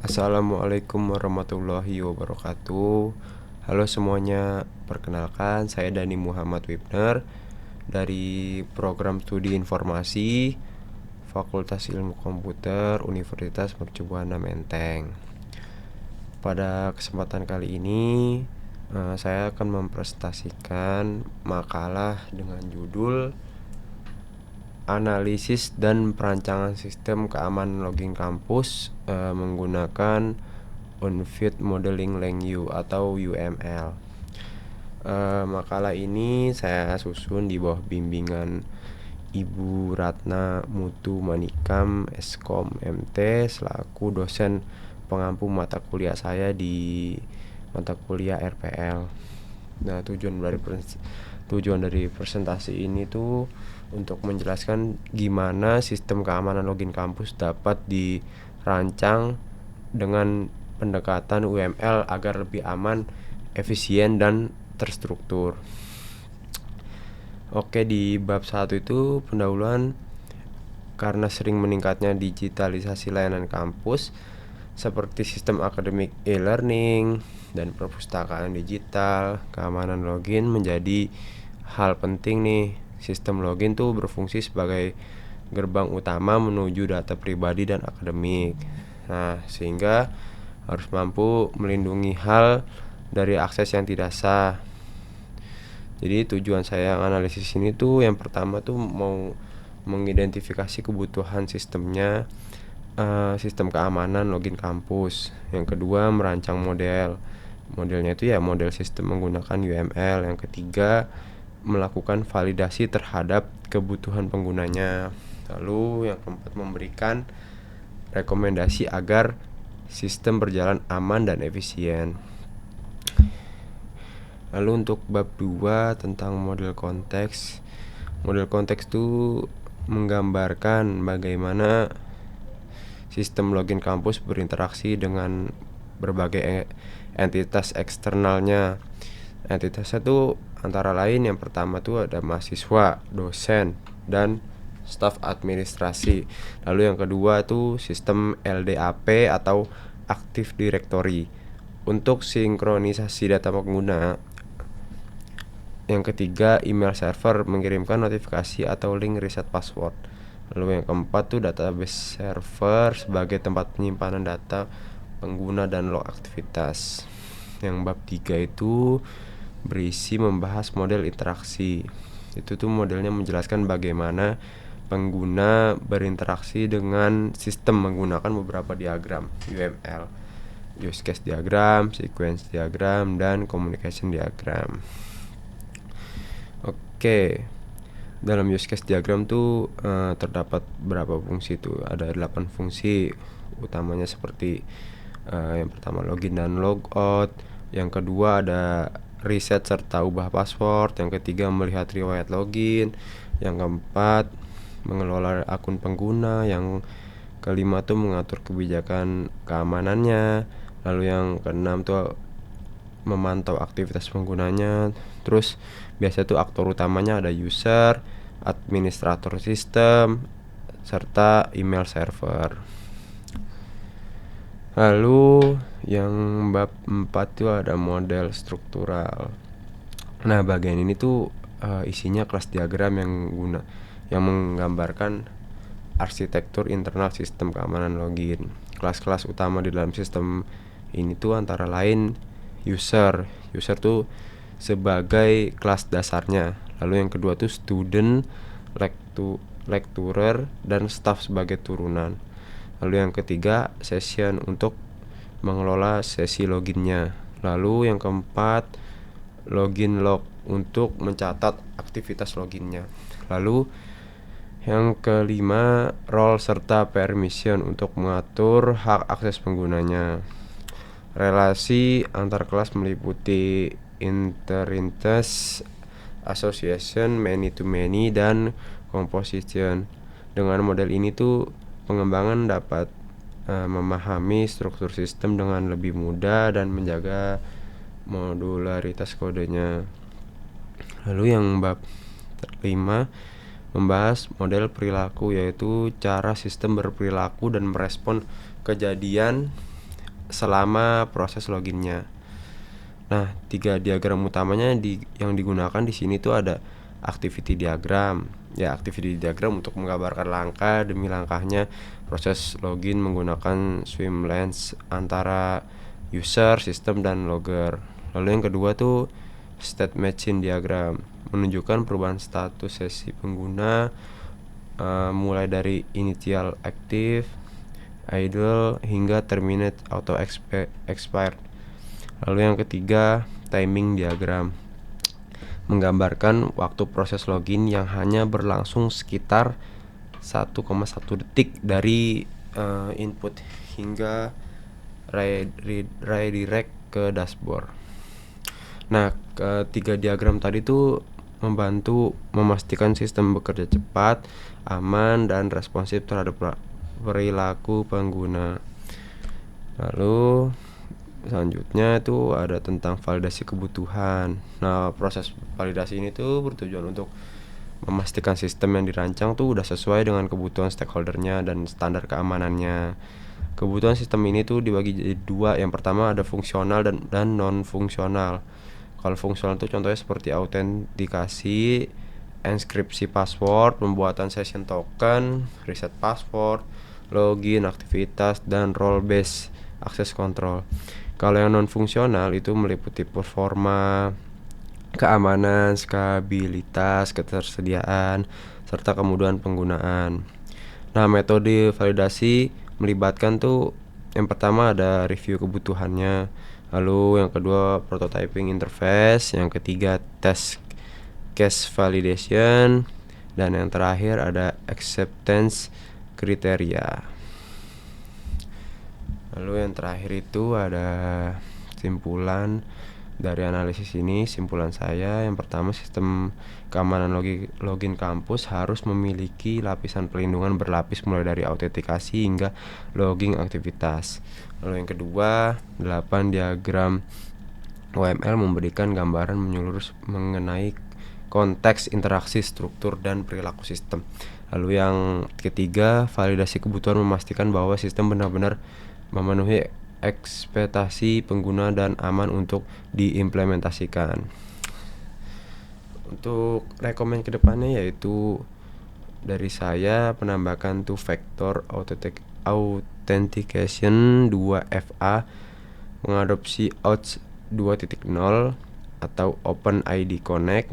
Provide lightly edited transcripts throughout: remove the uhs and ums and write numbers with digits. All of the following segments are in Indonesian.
Assalamualaikum warahmatullahi wabarakatuh. Halo semuanya, perkenalkan saya Dani Muhammad Wibner dari Program Studi Informasi Fakultas Ilmu Komputer Universitas Mercu Buana Menteng. Pada kesempatan kali ini saya akan mempresentasikan makalah dengan judul Analisis dan Perancangan Sistem Keamanan Login Kampus menggunakan On-Field Modeling Language atau UML. Makalah ini saya susun di bawah bimbingan Ibu Ratna Mutu Manikam Eskom MT selaku dosen pengampu mata kuliah saya di mata kuliah RPL. Nah, tujuan dari presentasi ini tuh untuk menjelaskan gimana sistem keamanan login kampus dapat dirancang dengan pendekatan UML agar lebih aman, efisien, dan terstruktur. Oke, di bab 1 itu pendahuluan. Karena sering meningkatnya digitalisasi layanan kampus seperti sistem akademik e-learning dan perpustakaan digital, keamanan login menjadi hal penting nih. Sistem login tuh berfungsi sebagai gerbang utama menuju data pribadi dan akademik. Nah, sehingga harus mampu melindungi hal dari akses yang tidak sah. Jadi tujuan saya analisis ini tuh yang pertama tuh mau mengidentifikasi kebutuhan sistemnya, sistem keamanan login kampus. Yang kedua, merancang modelnya itu ya model sistem menggunakan UML. Yang ketiga, melakukan validasi terhadap kebutuhan penggunanya. Lalu yang keempat, memberikan rekomendasi agar sistem berjalan aman dan efisien. Lalu untuk bab 2 tentang model konteks. Model konteks itu menggambarkan bagaimana sistem login kampus berinteraksi dengan berbagai entitas eksternalnya. Entitasnya tuh antara lain yang pertama tuh ada mahasiswa, dosen, dan staf administrasi. Lalu yang kedua tuh sistem LDAP atau Active Directory untuk sinkronisasi data pengguna. Yang ketiga, email server mengirimkan notifikasi atau link reset password. Lalu yang keempat tuh database server sebagai tempat penyimpanan data pengguna dan log aktivitas. Yang bab 3 itu berisi membahas model interaksi. Itu tuh modelnya menjelaskan bagaimana pengguna berinteraksi dengan sistem menggunakan beberapa diagram UML, use case diagram, sequence diagram, dan communication diagram. Oke, dalam use case diagram tuh terdapat berapa fungsi tuh? Ada 8 fungsi utamanya seperti yang pertama login dan logout, yang kedua ada reset serta ubah password, yang ketiga melihat riwayat login, yang keempat mengelola akun pengguna, yang kelima tuh mengatur kebijakan keamanannya, lalu yang keenam tuh memantau aktivitas penggunanya. Terus biasa tuh aktor utamanya ada user, administrator sistem, serta email server. Lalu yang bab 4 itu ada model struktural. Nah, bagian ini tuh isinya kelas diagram yang menggambarkan arsitektur internal sistem keamanan login. Kelas-kelas utama di dalam sistem ini tuh antara lain user. User tuh sebagai kelas dasarnya. Lalu yang kedua tuh student, lecturer, dan staff sebagai turunan. Lalu yang ketiga session untuk mengelola sesi loginnya. Lalu yang keempat login log untuk mencatat aktivitas loginnya. Lalu yang kelima role serta permission untuk mengatur hak akses penggunanya. Relasi antar kelas meliputi interintes, association, many to many, dan composition. Dengan model ini tuh pengembangan dapat memahami struktur sistem dengan lebih mudah dan menjaga modularitas kodenya. Lalu yang bab 5 membahas model perilaku, yaitu cara sistem berperilaku dan merespon kejadian selama proses loginnya. Nah, 3 diagram utamanya yang digunakan di sini tuh ada activity diagram. Ya, activity diagram untuk menggambarkan langkah demi langkahnya proses login menggunakan swim lanes antara user, sistem, dan logger. Lalu yang kedua tuh state machine diagram, menunjukkan perubahan status sesi pengguna mulai dari initial active, idle, hingga terminate auto expired. Lalu yang ketiga, timing diagram, menggambarkan waktu proses login yang hanya berlangsung sekitar 1,1 detik dari input hingga redirect ke dashboard. Nah, ketiga diagram tadi tuh membantu memastikan sistem bekerja cepat, aman, dan responsif terhadap perilaku pengguna. Lalu selanjutnya itu ada tentang validasi kebutuhan. Nah, proses validasi ini tuh bertujuan untuk memastikan sistem yang dirancang tuh udah sesuai dengan kebutuhan stakeholdernya dan standar keamanannya. Kebutuhan sistem ini tuh dibagi jadi 2. Yang pertama ada fungsional dan non fungsional. Kalau fungsional itu contohnya seperti autentikasi, enkripsi password, pembuatan session token, reset password, login, aktivitas, dan role based access control. Kalau yang non fungsional itu meliputi performa, keamanan, skabilitas, ketersediaan, serta kemudahan penggunaan. Nah, metode validasi melibatkan tuh yang pertama ada review kebutuhannya, lalu yang kedua prototyping interface, yang ketiga test case validation, dan yang terakhir ada acceptance kriteria. Lalu yang terakhir itu ada simpulan dari analisis ini. Simpulan saya yang pertama, sistem keamanan login kampus harus memiliki lapisan pelindungan berlapis mulai dari autentikasi hingga logging aktivitas. Lalu yang kedua, 8 diagram OML memberikan gambaran menyeluruh mengenai konteks, interaksi, struktur, dan perilaku sistem. Lalu yang ketiga, validasi kebutuhan memastikan bahwa sistem benar-benar memenuhi ekspektasi pengguna dan aman untuk diimplementasikan. Untuk rekomend kedepannya yaitu dari saya penambahan two-factor authentication 2FA, mengadopsi OAuth 2.0 atau OpenID Connect.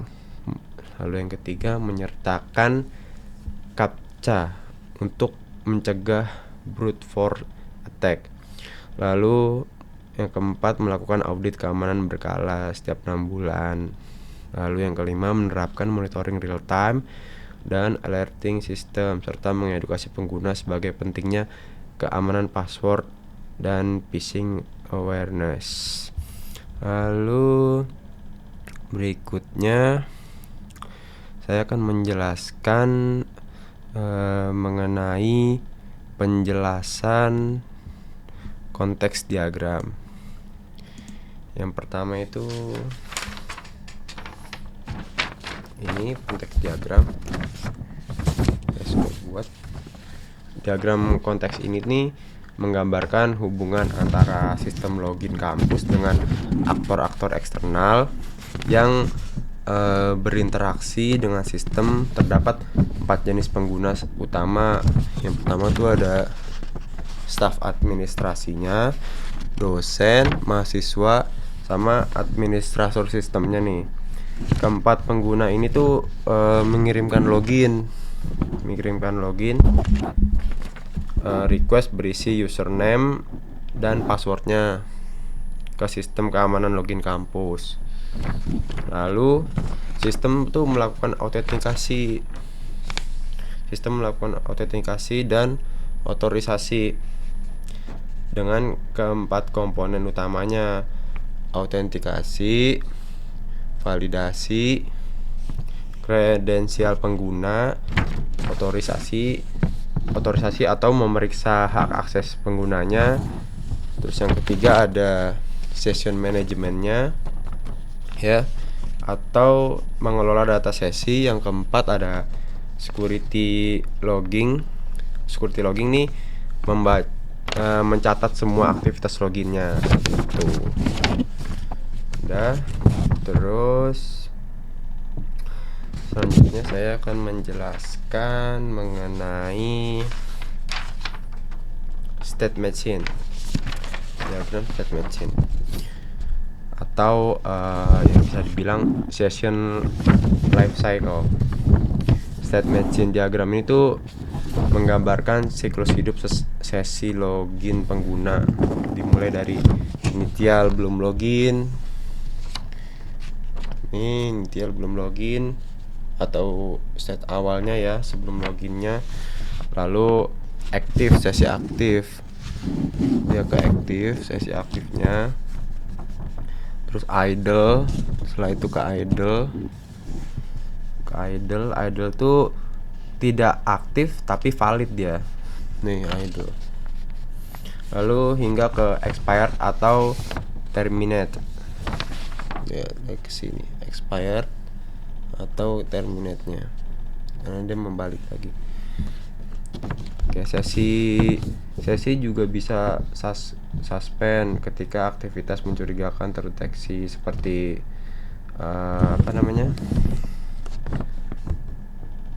Lalu yang ketiga, menyertakan CAPTCHA untuk mencegah brute force attack. Lalu yang keempat, melakukan audit keamanan berkala setiap 6 bulan. Lalu yang kelima, menerapkan monitoring real time dan alerting system, serta mengedukasi pengguna sebagai pentingnya keamanan password dan phishing awareness. Lalu berikutnya saya akan menjelaskan mengenai penjelasan konteks diagram. Yang pertama itu ini konteks diagram. Saya sudah buat diagram konteks ini nih, menggambarkan hubungan antara sistem login kampus dengan aktor-aktor eksternal yang berinteraksi dengan sistem. Terdapat 4 jenis pengguna utama. Yang pertama tuh ada staf administrasinya, dosen, mahasiswa, sama administrator sistemnya nih. Keempat pengguna ini tuh mengirimkan login request berisi username dan passwordnya ke sistem keamanan login kampus. Lalu sistem tuh melakukan autentikasi dan otorisasi dengan keempat komponen utamanya: autentikasi, validasi, kredensial pengguna, otorisasi atau memeriksa hak akses penggunanya. Terus yang ketiga ada session manajemennya, ya, atau mengelola data sesi. Yang keempat ada security logging nih, mencatat semua aktivitas loginnya tuh. Udah, terus selanjutnya saya akan menjelaskan mengenai state machine, diagram state machine, atau yang bisa dibilang session life cycle. State machine diagram ini tuh menggambarkan siklus hidup sesi login pengguna, dimulai dari initial belum login, ini initial belum login atau state awalnya ya sebelum loginnya, lalu aktif, sesi aktif, dia ke aktif, sesi aktifnya, terus idle, setelah itu ke idle tuh tidak aktif tapi valid dia nih, idle. Lalu hingga ke expired atau terminate ya, ke sini expired atau terminate-nya, karena dia membalik lagi. Oke, sesi juga bisa suspend ketika aktivitas mencurigakan terdeteksi, seperti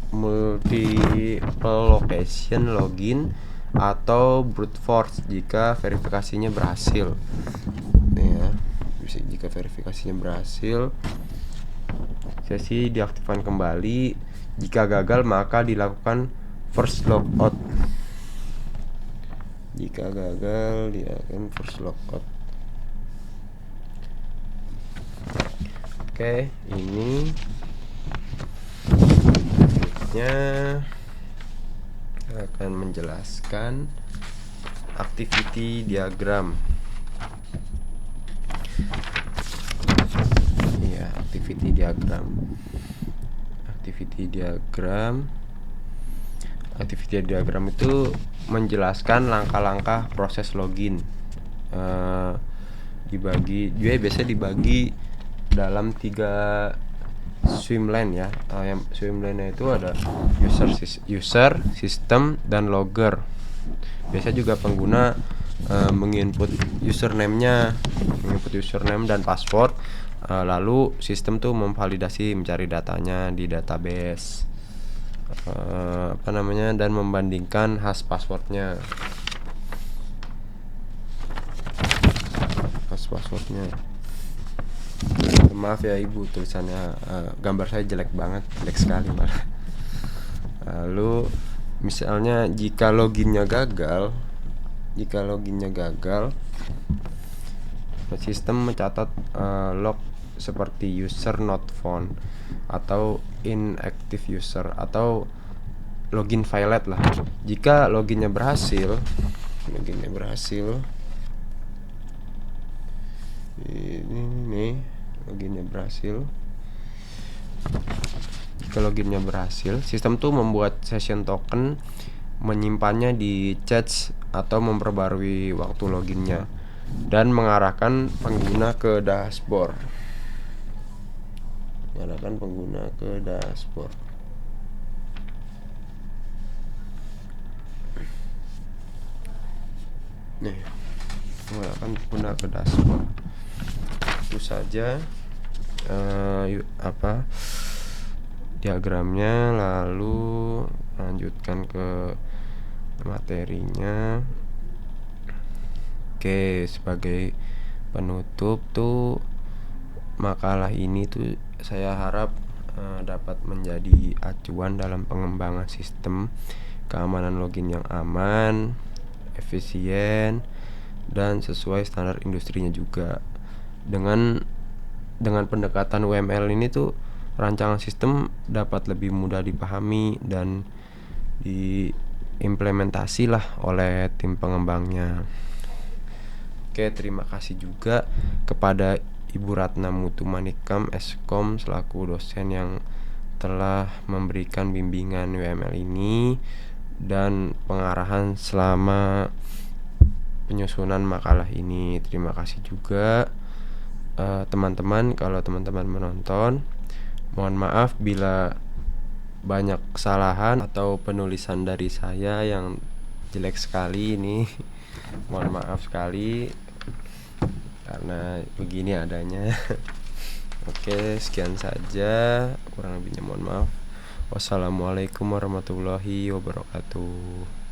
multiple location login atau brute force jika verifikasinya berhasil. Nih ya, bisa jika verifikasinya berhasil, sesi diaktifkan kembali. Jika gagal maka dilakukan first logout. Jika gagal dilakukan first logout. Oke, ini akan menjelaskan activity diagram. Iya, activity diagram. Activity diagram itu menjelaskan langkah-langkah proses login. Biasanya dibagi dalam 3 swimlane ya. Yang swimlane itu ada user, system, dan logger. Biasanya juga pengguna menginput username dan password, lalu sistem tuh memvalidasi, mencari datanya di database, dan membandingkan hash passwordnya. Maaf ya ibu, tulisannya gambar saya jelek sekali malah. Lalu misalnya jika loginnya gagal, sistem mencatat log seperti user not found atau inactive user atau login failed lah. Jika loginnya berhasil, jika loginnya berhasil, sistem tuh membuat session token, menyimpannya di cache atau memperbarui waktu loginnya, dan mengarahkan pengguna ke dashboard. Nih, mengarahkan pengguna ke dashboard. Itu saja diagramnya. Lalu lanjutkan ke materinya. Oke, sebagai penutup tuh makalah ini tuh saya harap dapat menjadi acuan dalam pengembangan sistem keamanan login yang aman, efisien, dan sesuai standar industrinya juga. Dengan pendekatan UML ini tuh rancangan sistem dapat lebih mudah dipahami dan diimplementasi lah oleh tim pengembangnya. Oke, terima kasih juga kepada Ibu Ratna Mutu Manikam Eskom selaku dosen yang telah memberikan bimbingan UML ini dan pengarahan selama penyusunan makalah ini. Terima kasih juga teman-teman. Kalau teman-teman menonton, mohon maaf bila banyak kesalahan atau penulisan dari saya yang jelek sekali ini. Mohon maaf sekali karena begini adanya. Oke, sekian saja, kurang lebihnya mohon maaf. Wassalamualaikum warahmatullahi wabarakatuh.